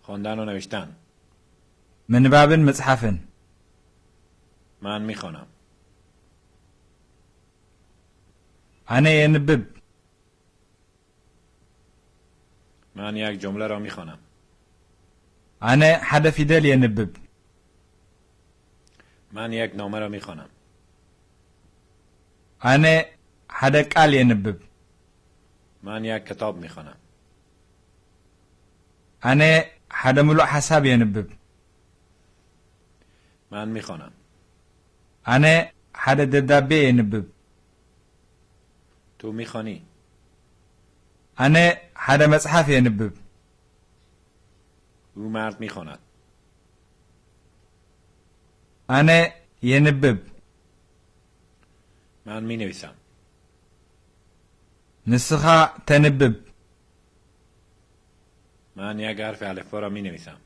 خواندن و نوشتن. منبابن مصحفن. من میخوانم. أنا ينبب. من یک جمله را میخوانم. أنا حدا فيدال ينبب. من یک نامه را میخوانم. أنا حدا قال ينبب. من یک کتاب میخوانم. أنا حدا ملو حساب ينبب. من میخوانم. أنا حدا دبدابي ينبب. تو میخوانی. أنا حدا مصحف ينبب. او مرد میخواند. أنا ينبب. من مینویسم. نسخة تنبب. من یک حرف الفبا را مینویسم.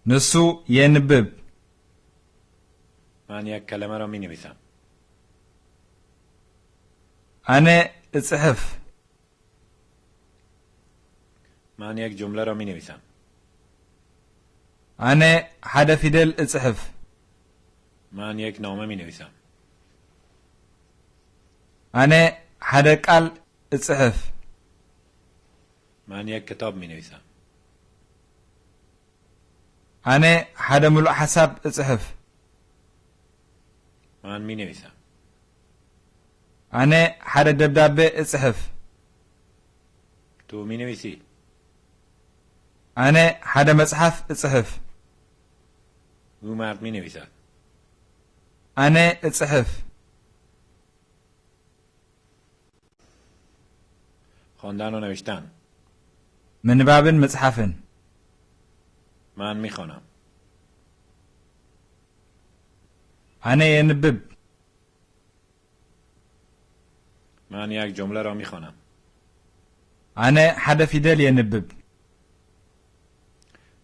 نسو ينبب. من یک کلمه را مینویسم. أنا اصحف. من یک جمله را مینویسم. أنا حدا فيدال اصحف. من یک نامه مینویسم. أنا حدا قال اصحف. من یک کتاب مینویسم. أنا حدا ملو حساب اصحف. من مینویسم. أنا حدا دبدابي اصحف. تو مینویسی. أنا حدا مصحف اصحف. او مرد مینویسد. أنا اصحف. خواندن و نوشتن. منبابن مصحفن. من میخوانم. أنا ينبب. من یک جمله را میخوانم. أنا حدا فيدال ينبب.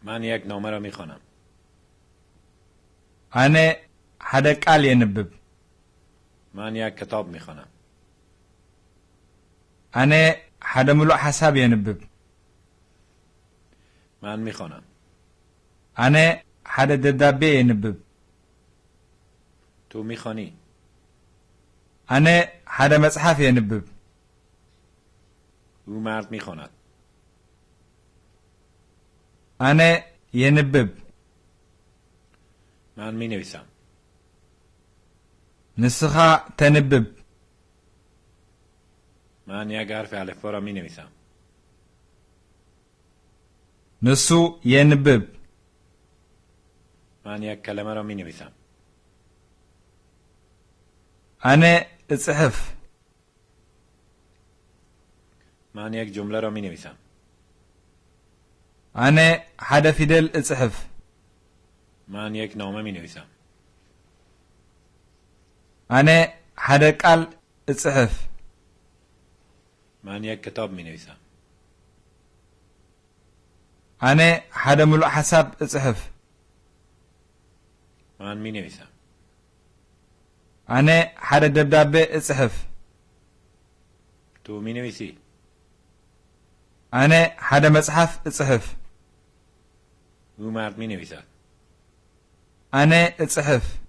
من یک نامه را میخوانم. أنا حدا قال ينبب. من یک کتاب میخوانم. أنا حدا ملو حساب ينبب. من میخوانم. أنا حدا دبدابي ينبب. تو میخوانی. أنا حدا مصحف ينبب. او مرد میخواند. أنا ينبب. من مینویسم. نسخة تنبب. من یک حرف الفبا را مینویسم. نسو ينبب. من یک کلمه را مینویسم. أنا اصحف. من یک جمله را مینویسم. أنا حدا فيدال اصحف. من یک نامه مینویسم. أنا حدا قال اصحف. من یک کتاب مینویسم. أنا حدا ملو حساب اصحف. من مینویسم. أنا حدا دبدابي اصحف. تو مینویسی. أنا حدا مصحف اصحف. او مرد مینویسد. أنا اصحف.